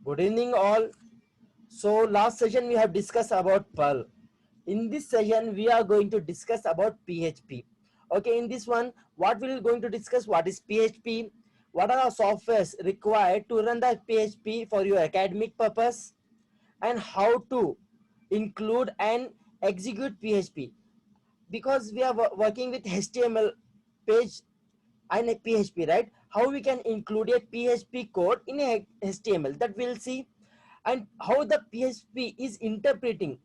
Good evening, all. So, last session we have discussed about Perl. In this session, we are going to discuss about PHP. Okay, in this one, what we are going to discuss? What is PHP? What are the softwares required to run the PHP for your academic purpose? And how to include and execute PHP, because we are working with HTML page and a PHP, right? How we can include a PHP code in a HTML, that we'll see. And how the PHP is interpreting,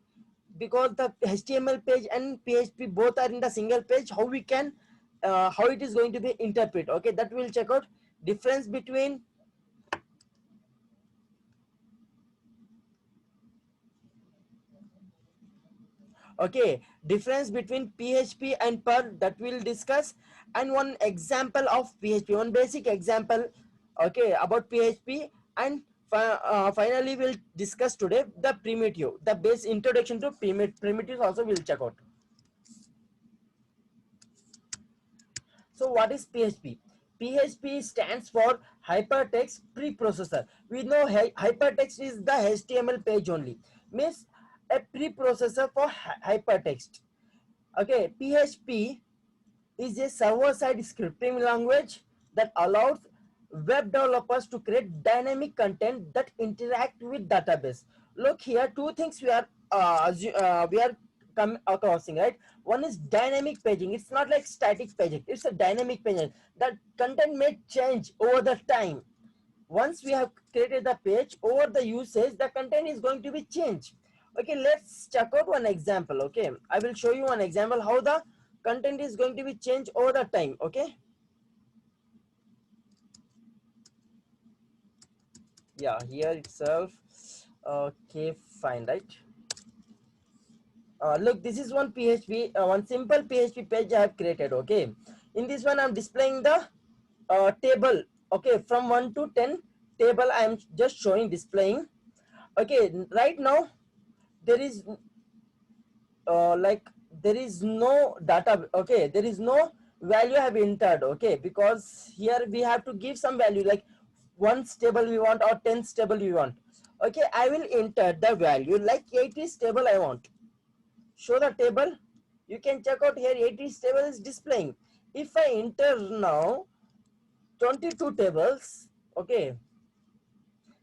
because the HTML page and PHP both are in the single page, how we can how it is going to be interpret. Okay, that we'll check out. Difference between, okay, difference between PHP and Perl, that we'll discuss. And one example of PHP, one basic example, okay, about PHP. And finally we'll discuss today the primitive, the base introduction to primitives also we'll check out. So what is PHP? PHP stands for Hypertext Preprocessor. We know hypertext is the HTML page only. Means a preprocessor for hypertext. Okay, PHP is a server-side scripting language that allows web developers to create dynamic content that interact with database. Look here, two things we are crossing, right? One is dynamic paging. It's not like static paging. It's a dynamic paging. That content may change over the time. Once we have created the page, over the usage, the content is going to be changed. Okay, let's check out one example. Okay, I will show you one example how the content is going to be changed over the time. Okay, yeah, here itself. Okay, fine, right? Look, this is one PHP, one simple PHP page I have created. Okay, in this one I'm displaying the table. Okay, from 1 to 10 table I am just showing, displaying. Okay, right now there is like there is no data. Okay, there is no value I have entered. Okay, because here we have to give some value, like one stable we want or 10 stable we want. Okay, I will enter the value like 80 stable I want. Show the table. You can check out here, 80 table is displaying. If I enter now 22 tables, okay,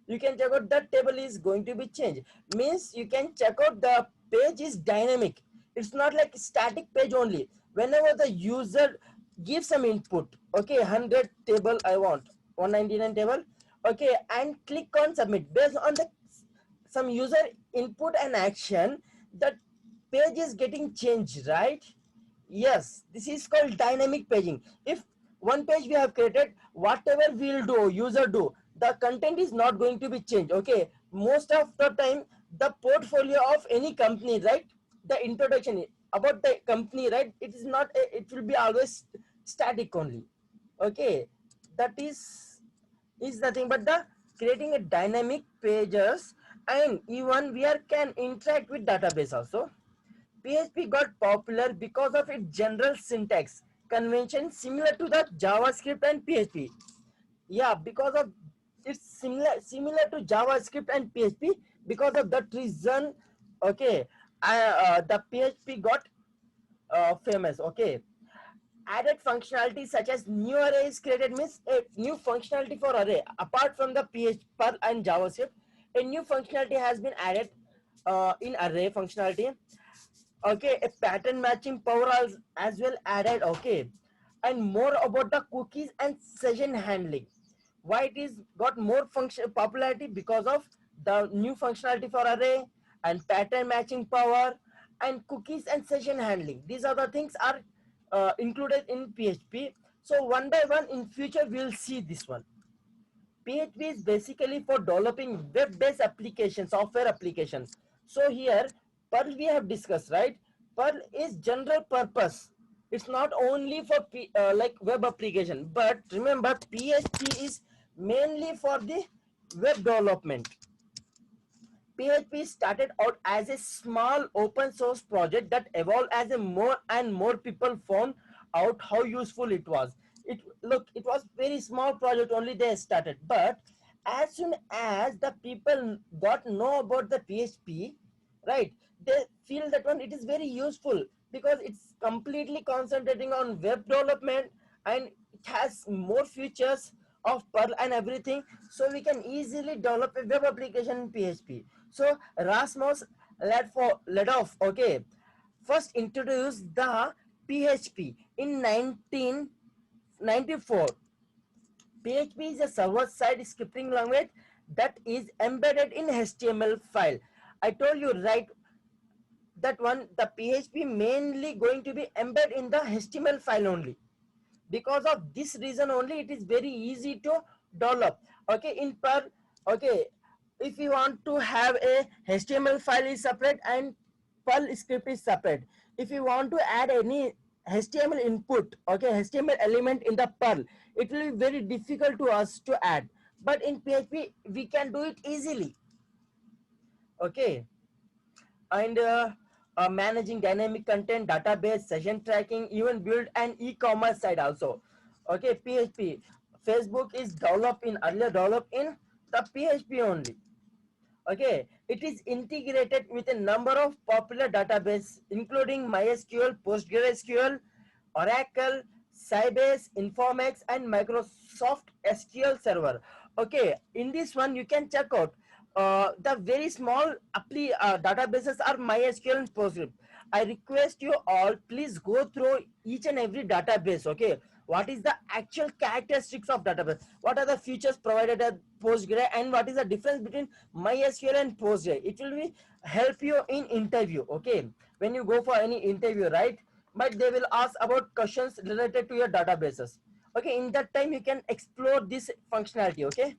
you can check out that table is going to be changed. Means you can check out the page is dynamic. It's not like static page only. Whenever the user gives some input, okay, 100 table I want, 199 table, okay, and click on submit. Based on the some user input and action, that page is getting changed, right? Yes, this is called dynamic paging. If one page we have created, whatever we'll do, user do, the content is not going to be changed. Okay, most of the time, the portfolio of any company, right? The introduction about the company, right? It is not. It will be always static only. Okay, that is nothing but the creating a dynamic pages, and even we are can interact with database also. PHP got popular because of its general syntax convention similar to the JavaScript and PHP. Yeah, because of it's similar to JavaScript and PHP. Because of that reason, okay, the PHP got famous. Okay, added functionality such as new array is created, means a new functionality for array apart from the PHP and JavaScript. A new functionality has been added in array functionality. Okay, a pattern matching power as well added. Okay, and more about the cookies and session handling. Why it is got more function popularity? Because of the new functionality for array and pattern matching power and cookies and session handling. These are the things are included in PHP. So one by one in future we'll see this one. PHP is basically for developing web-based applications, software applications. So here, Perl we have discussed, right? Perl is general purpose. It's not only for like web application, but remember PHP is mainly for the web development. PHP started out as a small open source project that evolved as a more and more people found out how useful it was. It was very small project only they started, but as soon as the people got know about the PHP, right, they feel that one it is very useful because it's completely concentrating on web development and it has more features of Perl and everything, so we can easily develop a web application in PHP. So Rasmus led off, okay, first introduced the PHP in 1994. PHP is a server-side scripting language that is embedded in HTML file. I told you right that one, the PHP mainly going to be embedded in the HTML file only. Because of this reason only, it is very easy to develop. Okay, in Perl, okay, if you want to have a HTML file is separate and Perl script is separate. If you want to add any HTML input, okay, HTML element in the Perl, it will be very difficult to us to add. But in PHP, we can do it easily. Okay, and managing dynamic content, database, session tracking, even build an e-commerce site also. Okay, PHP. Facebook is developed in earlier developed in the PHP only. Okay, it is integrated with a number of popular databases including MySQL, PostgreSQL, Oracle, Sybase, Informex, and Microsoft SQL Server. Okay, in this one you can check out the very small databases are MySQL and Postgre. I request you all please go through each and every database. Okay, what is the actual characteristics of database? What are the features provided at Postgre, and what is the difference between MySQL and Postgre? It will be help you in interview. Okay, when you go for any interview, right? But they will ask about questions related to your databases. Okay, in that time you can explore this functionality. Okay,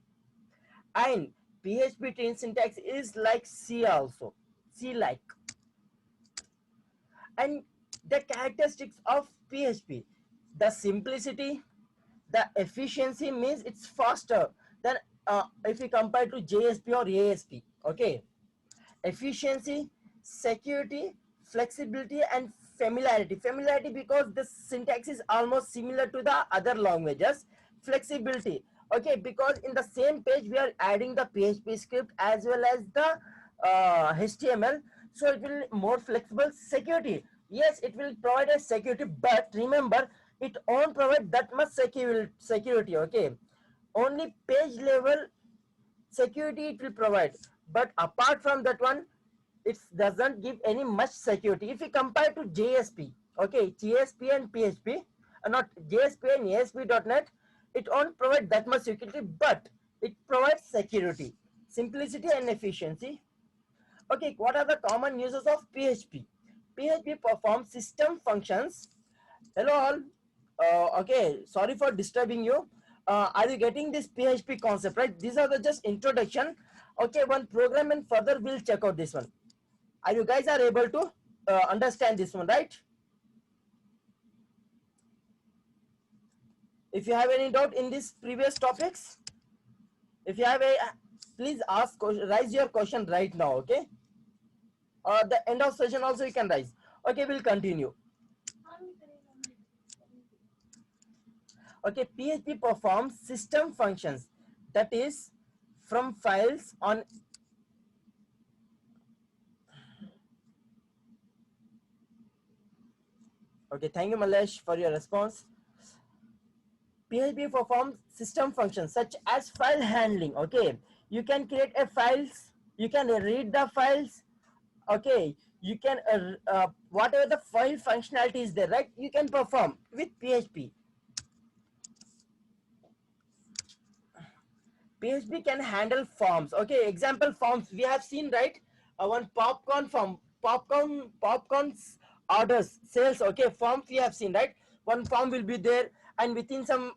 and PHP train syntax is like C also, C like. And the characteristics of PHP, the simplicity, the efficiency means it's faster than if you compare to JSP or ASP. Okay, efficiency, security, flexibility, and familiarity. Familiarity because the syntax is almost similar to the other languages. Flexibility, okay, because in the same page we are adding the PHP script as well as the HTML, so it will be more flexible. Security, yes, it will provide a security, but remember it won't provide that much security. Okay, only page level security it will provide, but apart from that one it doesn't give any much security. If we compare to JSP, okay, JSP and PHP, not JSP and ASP.NET, it won't provide that much security, but it provides security, simplicity, and efficiency. Okay, what are the common uses of PHP? PHP performs system functions. Hello all. Okay, sorry for disturbing you. Are you getting this PHP concept, right? These are the just introduction. Okay, one program and further we'll check out this one. Are you guys are able to understand this one, right? If you have any doubt in these previous topics, if you have a, please ask, raise your question right now, okay? The end of session also you can raise. Okay, we'll continue. Okay, PHP performs system functions, that is from files on. Okay, thank you Malesh for your response. PHP performs system functions such as file handling. Okay, you can create a files, you can read the files. Okay, you can whatever the file functionality is there, right, you can perform with PHP. PHP can handle forms. Okay, example forms we have seen, right? One popcorn form, popcorn's orders, sales. Okay, forms we have seen, right? One form will be there, and within some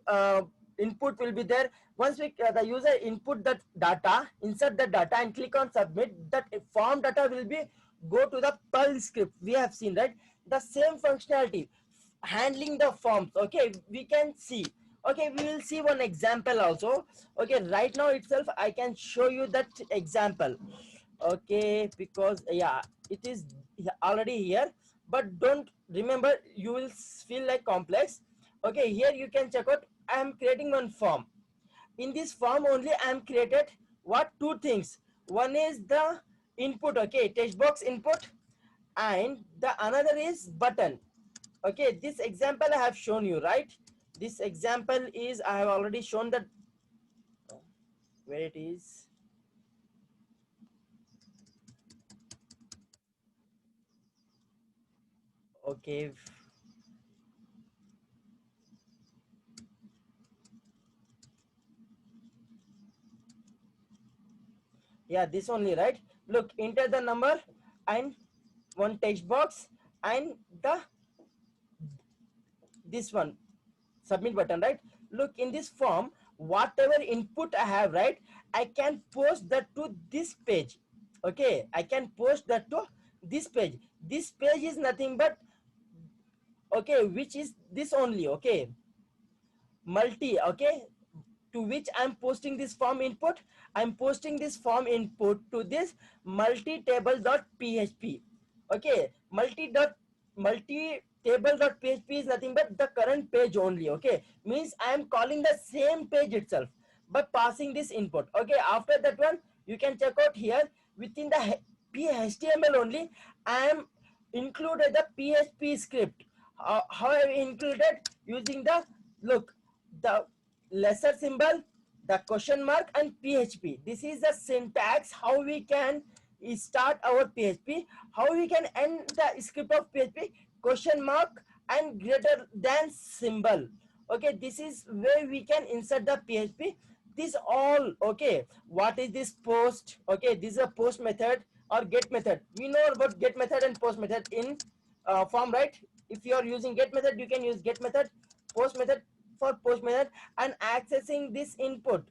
input will be there. Once we the user input that data, insert the data, and click on submit, that form data will be go to the Perl script. We have seen, right? The same functionality, handling the forms. Okay, we can see. Okay, we will see one example also. Okay, right now itself I can show you that example. Okay, because yeah, it is already here, but don't remember, you will feel like complex. Okay, here you can check out, I am creating one form, in this form only I am created what two things. One is the input, okay, text box input, and the another is button. Okay, this example I have shown you, right? This example is I have already shown that where it is. Okay, yeah, this only, right? Look, enter the number and one text box and the this one submit button, right? Look, in this form whatever input I have, right, I can post that to this page. Okay, I can post that to this page. This page is nothing but, okay, which is this only, okay, multi, okay, to which I'm posting this form input. I'm posting this form input to this multi table.php. Okay, multi table.php is nothing but the current page only. Okay, means I am calling the same page itself by passing this input. Okay, after that one you can check out here within the html only I am included the php script. How I included using the, look, the lesser symbol, the question mark and php. This is the syntax how we can start our php, how we can end the script of php, question mark and greater than symbol. Okay, this is where we can insert the php. This all, okay, what is this post? Okay, this is a post method or get method. We know about get method and post method in form, right? If you are using get method you can use get method, post method for post method, and accessing this input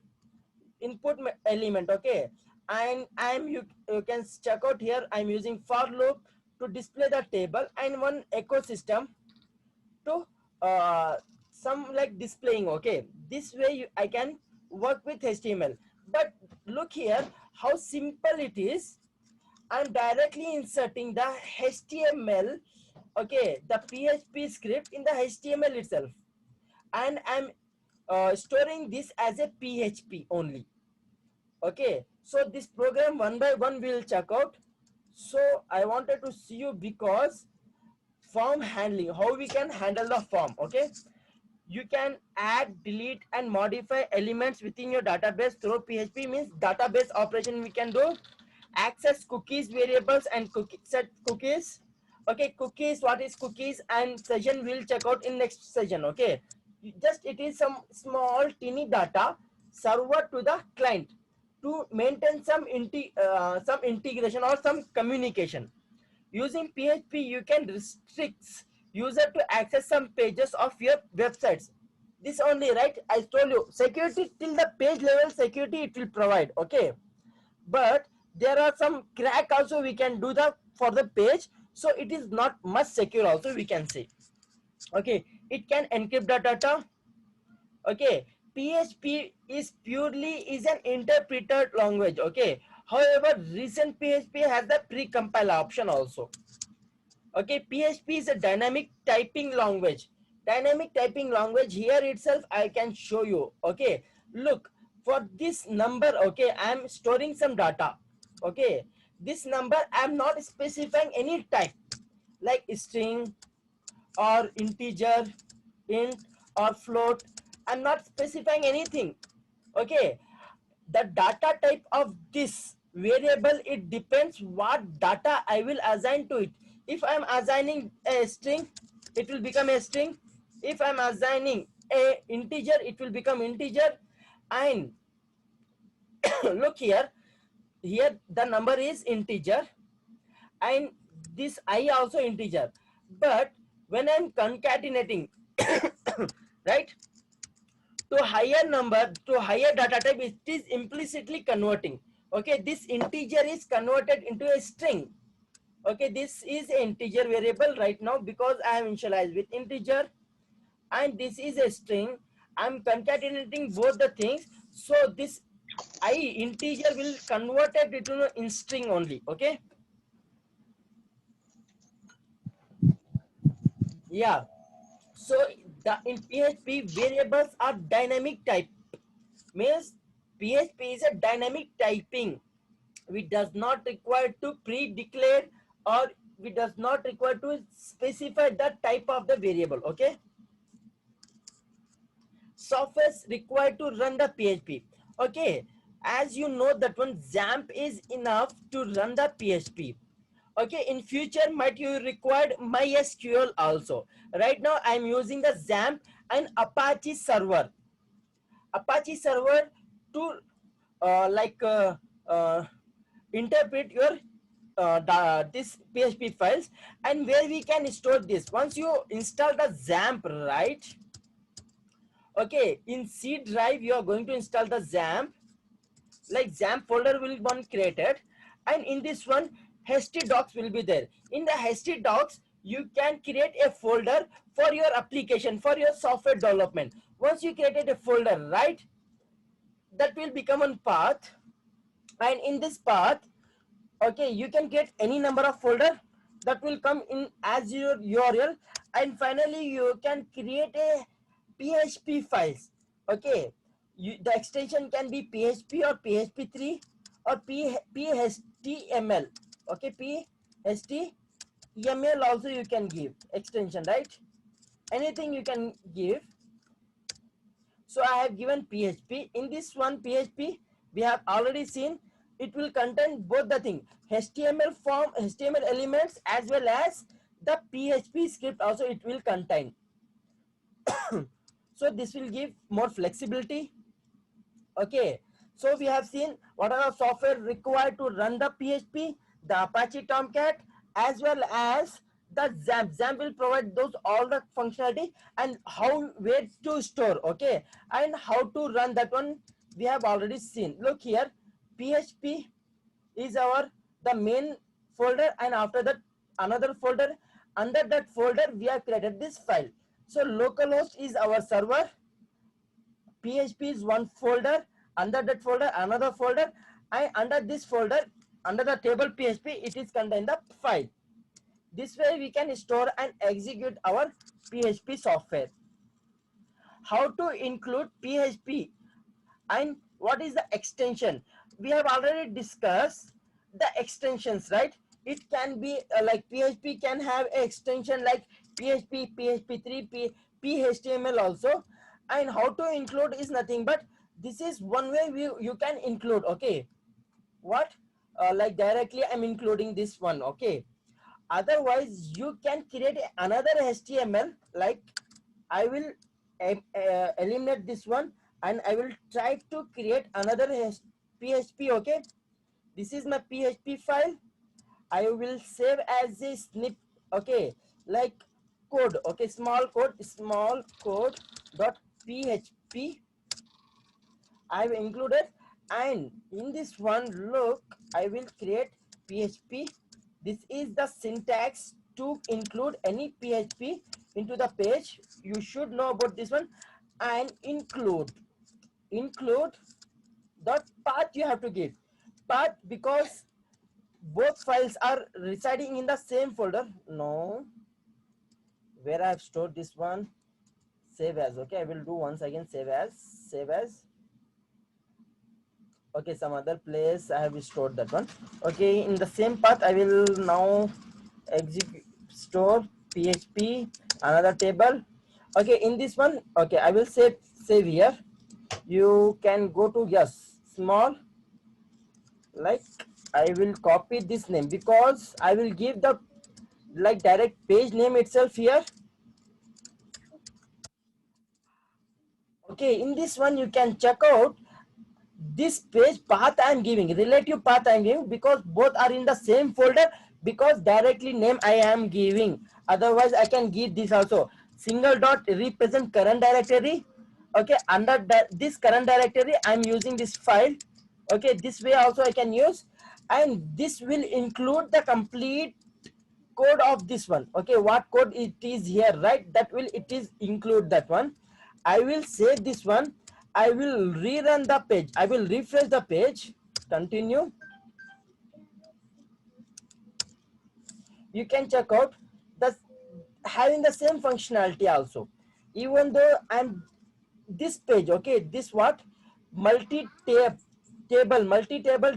element. Okay, and you can check out here I'm using for loop to display the table and one ecosystem to some like displaying. Okay, this way I can work with html. But look here how simple it is. I'm directly inserting the html, okay, the php script in the html itself, and I'm storing this as a php only. Okay, so this program one by one we'll check out. So I wanted to see you because form handling, how we can handle the form. Okay, you can add, delete and modify elements within your database through php, means database operation we can do. Access cookies, variables and set cookies. Okay, cookies, what is cookies and session we'll check out in next session. Okay, just it is some small teeny data server to the client to maintain some integration or some communication. Using php you can restrict user to access some pages of your websites. This only, right? I told you security till the page level security it will provide. Okay, but there are some crack also we can do the for the page, so it is not much secure also we can say. Okay, it can encrypt the data. Okay, php is purely is an interpreted language. Okay, however recent php has the pre-compile option also. Okay, php is a dynamic typing language. Dynamic typing language, here itself I can show you. Okay, look, for this number, okay, I am storing some data. Okay, this number I am not specifying any type like string or integer, int or float. I'm not specifying anything. Okay, the data type of this variable, it depends what data I will assign to it. If I'm assigning a string, it will become a string. If I'm assigning a integer, it will become integer. And look here, here the number is integer and this I also integer. But when I'm concatenating right, to higher number, to higher data type, it is implicitly converting. Okay, this integer is converted into a string. Okay, this is an integer variable right now because I have initialized with integer, and this is a string. I'm concatenating both the things, so this I integer will convert it into in string only. Okay, yeah. So the in php variables are dynamic type, means PHP is a dynamic typing. We does not require to pre-declare, or we does not require to specify the type of the variable. Okay, software required to run the PHP. Okay, as you know that one XAMPP is enough to run the PHP. Okay, in future might you required MySQL also. Right now I'm using the XAMPP and Apache server. Apache server to like interpret your this PHP files, and where we can store this. Once you install the XAMPP, right? Okay, in C drive you are going to install the XAMPP. Like XAMPP folder will be one created, and in this one htdocs will be there. In the htdocs you can create a folder for your application, for your software development. Once you created a folder, right, that will become one path, and in this path, okay, you can get any number of folder that will come in as your URL, and finally you can create a PHP files. Okay, the extension can be PHP or PHP3 or PHTML. Okay, PHTML also you can give extension, right? Anything you can give. So I have given PHP. In this one PHP, we have already seen it will contain both the thing, HTML form, HTML elements, as well as the PHP script also it will contain. So this will give more flexibility. Okay, so we have seen what are the software required to run the PHP, the Apache Tomcat, as well as the XAMPP. XAMPP will provide those all the functionality, and how, where to store, okay, and how to run that one we have already seen. Look here, PHP is our the main folder, and after that another folder. Under that folder we have created this file. So localhost is our server, PHP is one folder, under that folder another folder, and under this folder, under the table PHP, it is contained the file. This way we can store and execute our PHP software. How to include PHP and what is the extension? We have already discussed the extensions, right? It can be like PHP can have an extension like PHP, PHP3, PHTML also. And how to include is nothing but this is one way you can include. Okay, what like directly I'm including this one. Okay, otherwise you can create another HTML. Like I will eliminate this one, and I will try to create another PHP. Okay, this is my PHP file. I will save as a snip. Okay, like code. Okay, small code dot PHP I've included, and in this one, look, I will create PHP. This is the syntax to include any PHP into the page. You should know about this one. And include the path you have to give. Path, because both files are residing in the same folder. No, where I have stored this one, save as. Okay, I will do once again, save as. Okay, some other place I have stored that one. Okay, in the same path I will now execute store PHP another table. Okay, in this one, okay, I will save here. You can go to, yes, small, like I will copy this name because I will give the like direct page name itself here. Okay, in this one you can check out this page path I am giving, relative path I am giving, because both are in the same folder, because directly name I am giving. Otherwise I can give this also, single dot represent current directory. Okay, under this current directory I am using this file. Okay, this way also I can use, and this will include the complete code of this one. Okay, what code it is here, right, that will it is include that one. I will save this one. I will rerun the page. I will refresh the page. Continue. You can check out the having the same functionality also. Even though I'm this page, okay, this what multi-table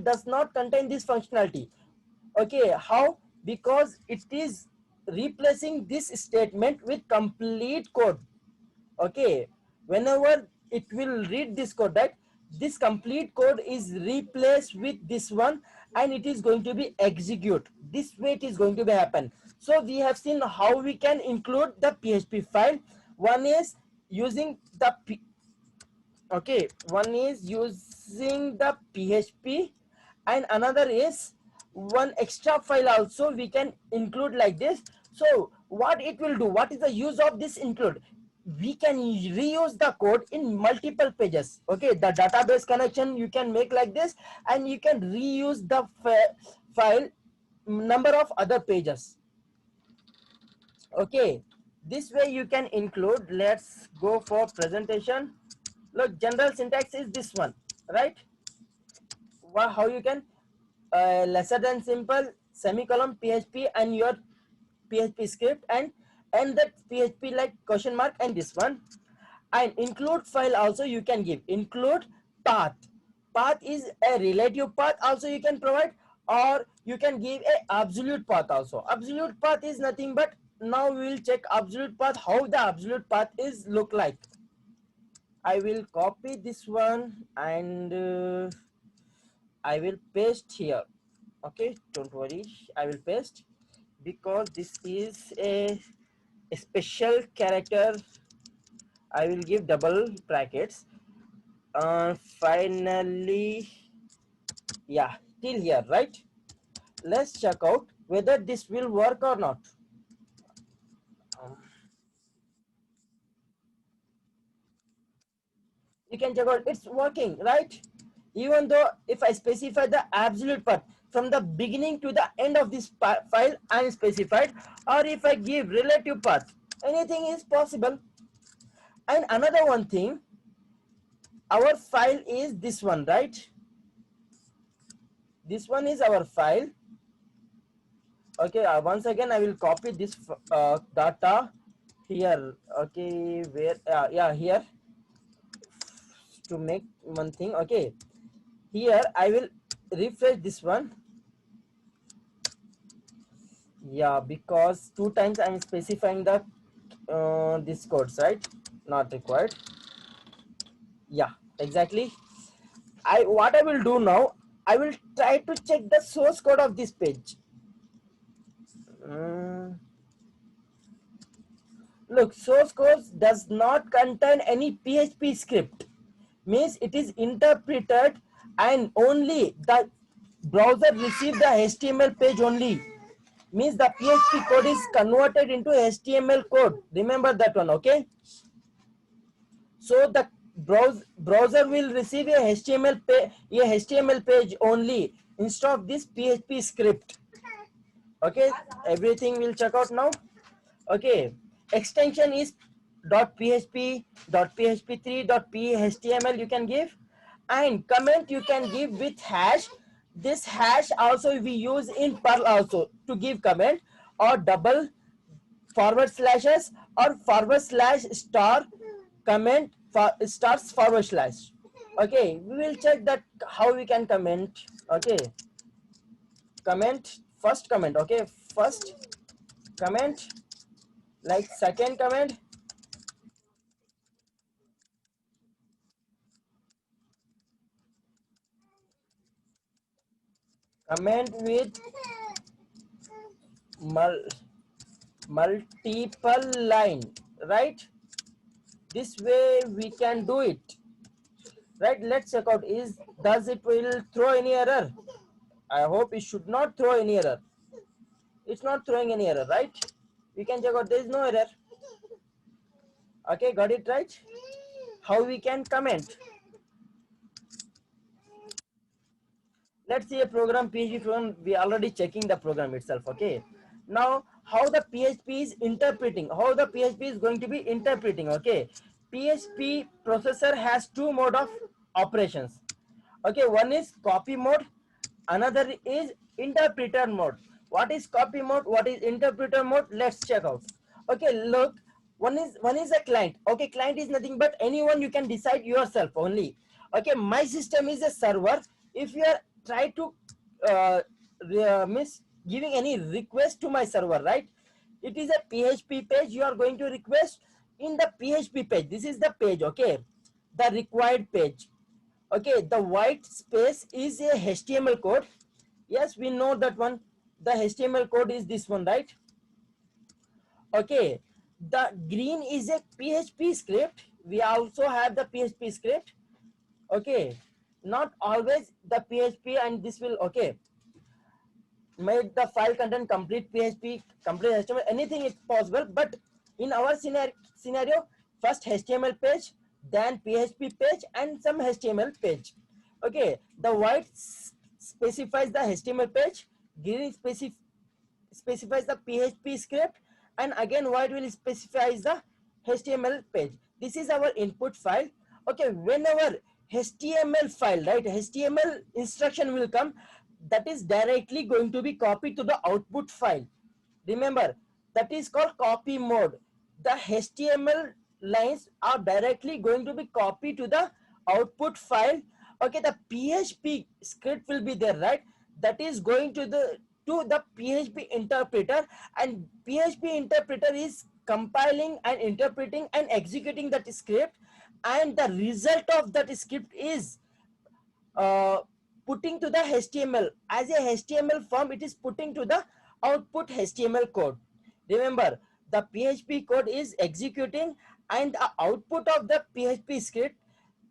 does not contain this functionality. Okay, how? Because it is replacing this statement with complete code. Okay, whenever it will read this code, right, this complete code is replaced with this one, and it is going to be execute. This way it is going to be happen. So we have seen how we can include the PHP file. One is using the okay, one is using the PHP, and another is one extra file also we can include like this. So what it will do, what is the use of this include? We can reuse the code in multiple pages. Okay, the database connection you can make like this, and you can reuse the file number of other pages. Okay, this way you can include. Let's go for presentation. Look, general syntax is this one, right? How you can lesser than simple, semicolon, PHP, and your PHP script, and that PHP like question mark, and this one. And include file also you can give. Include path. Path is a relative path also you can provide, or you can give a absolute path also. Absolute path is nothing but, now we will check absolute path, how the absolute path is look like. I will copy this one, and I will paste here. Okay, don't worry, I will paste, because this is a special character. I will give double brackets. Finally, yeah, till here, right? Let's check out whether this will work or not. You can check out it's working, right? Even though if I specify the absolute path from the beginning to the end of this file unspecified, or if I give relative path, anything is possible. And another one thing, our file is this one, right? This one is our file. Okay, once again I will copy this data here. Okay, where yeah, here, to make one thing. Okay, here I will refresh this one. Yeah, because two times I'm specifying the this codes, right? Not required. Yeah, exactly. What I will do now, I will try to check the source code of this page. Look, source code does not contain any PHP script. Means it is interpreted, and only the browser receive the HTML page only. Means the PHP code is converted into HTML code. Remember that one, okay? So the browser will receive a HTML page only instead of this PHP script. Okay, everything will check out now. Okay, extension is .php, .php3, .html you can give, and comment you can give with hash. This hash also we use in Perl also to give comment, or double forward slashes, or forward slash star comment for stars forward slash. Okay, we will check that how we can comment. Okay, comment, first comment. Okay, first comment, like second comment, comment with mul multiple line, right? This way we can do it, right? Let's check out, is does it will throw any error? I hope it should not throw any error. It's not throwing any error, right? We can check out, there is no error. Okay, got it, right? How we can comment? Let's see a program, PHP program. We already checking the program itself. Okay, now how the PHP is interpreting, how the PHP is going to be interpreting. Okay, PHP processor has two mode of operations. Okay, one is copy mode, another is interpreter mode. What is copy mode, what is interpreter mode? Let's check out. Okay, look, one is a client. Okay, client is nothing but anyone, you can decide yourself only. Okay, my system is a server. If you are try to uh, miss giving any request to my server, right? It is a PHP page. You are going to request in the PHP page. This is the page, okay? The required page. Okay, the white space is a HTML code. Yes, we know that one. The HTML code is this one, right? Okay, the green is a PHP script. We also have the PHP script. Okay, not always the PHP, and this will, okay, make the file content complete PHP, complete HTML, anything is possible. But in our scenario, first HTML page, then PHP page, and some HTML page. Okay, the white specifies the HTML page, green specifies the PHP script, and again white will specifies the HTML page. This is our input file. Okay, whenever HTML file, right, HTML instruction will come, that is directly going to be copied to the output file. Remember, that is called copy mode. The HTML lines are directly going to be copied to the output file. Okay, the PHP script will be there, right? That is going to the PHP interpreter, and PHP interpreter is compiling and interpreting and executing that script, and the result of that script is uh, putting to the HTML as a HTML form. It is putting to the output HTML code. Remember, the PHP code is executing, and the output of the PHP script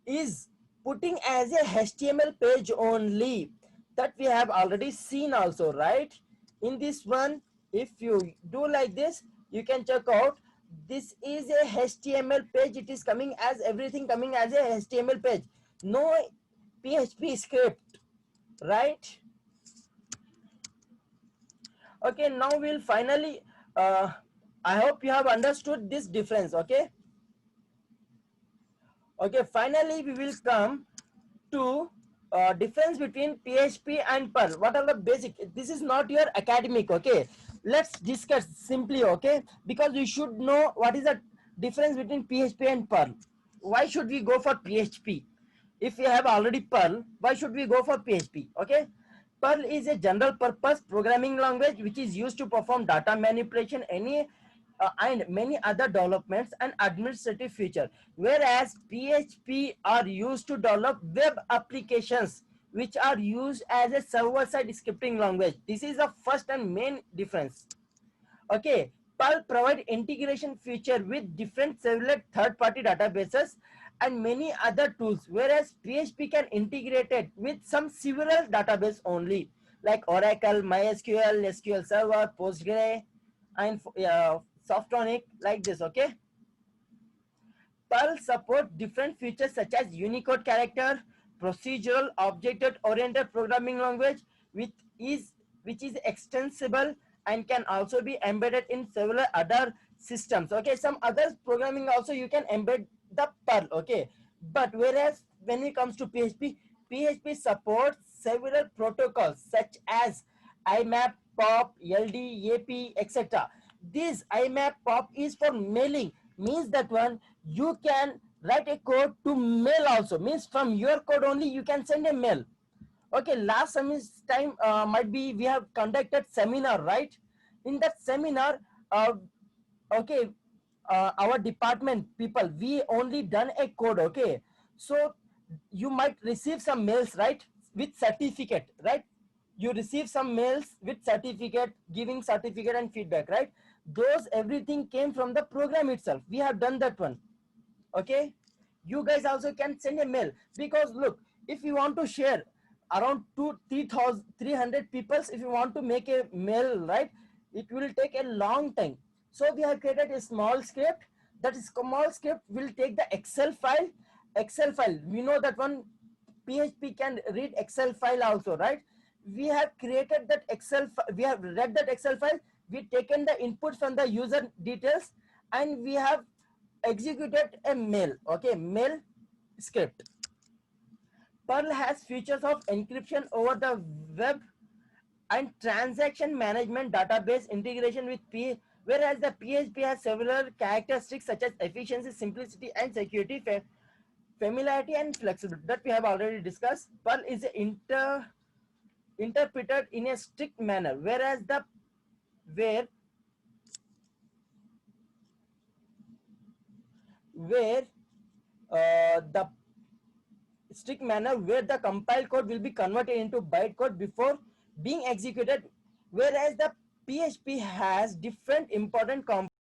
is putting as a HTML page only. That we have already seen also, right? In this one, if you do like this, you can check out. This is a HTML page. It is coming as everything coming as a HTML page. No PHP script, right? Okay, now we'll finally, I hope you have understood this difference, okay? Okay, finally we will come to difference between PHP and Perl. What are the basic? This is not your academic, okay? Let's discuss simply, okay? Because you should know what is the difference between PHP and Perl. Why should we go for PHP? If we have already Perl, why should we go for PHP? Okay, Perl is a general purpose programming language which is used to perform data manipulation, and many other developments and administrative feature, whereas PHP are used to develop web applications which are used as a server-side scripting language. This is the first and main difference. Okay, Perl provide integration feature with different several third-party databases and many other tools, whereas PHP can integrate it with some several database only, like Oracle, MySQL, SQL Server, Postgre, and Softonic, like this. Okay, Perl support different features such as Unicode character, procedural object-oriented programming language, which is extensible and can also be embedded in several other systems. Okay, some other programming also you can embed the Perl. Okay, but whereas when it comes to PHP, PHP supports several protocols such as IMAP, POP, LD, AP, etc. This IMAP POP is for mailing, means that one you can write a code to mail also, means from your code only you can send a mail. Okay, last semester time might be we have conducted seminar, right? In that seminar, okay, our department people, we only done a code. Okay, so you might receive some mails, right, with certificate, right? You receive some mails with certificate, giving certificate and feedback, right? Those everything came from the program itself. We have done that one. Okay, you guys also can send a mail, because look, if you want to share around 2 3,300 peoples, if you want to make a mail, right, it will take a long time. So we have created a small script. That small script will take the excel file. We know that one PHP can read excel file also, right? We have created that we have read that excel file. We taken the input from the user details, and we have executed a mail. Okay, mail script. Perl has features of encryption over the web and transaction management database integration with whereas the PHP has several characteristics such as efficiency, simplicity, and security familiarity and flexibility that we have already discussed. Perl is interpreted in a strict manner, whereas where the strict manner where the compiled code will be converted into bytecode before being executed, whereas the PHP has different important components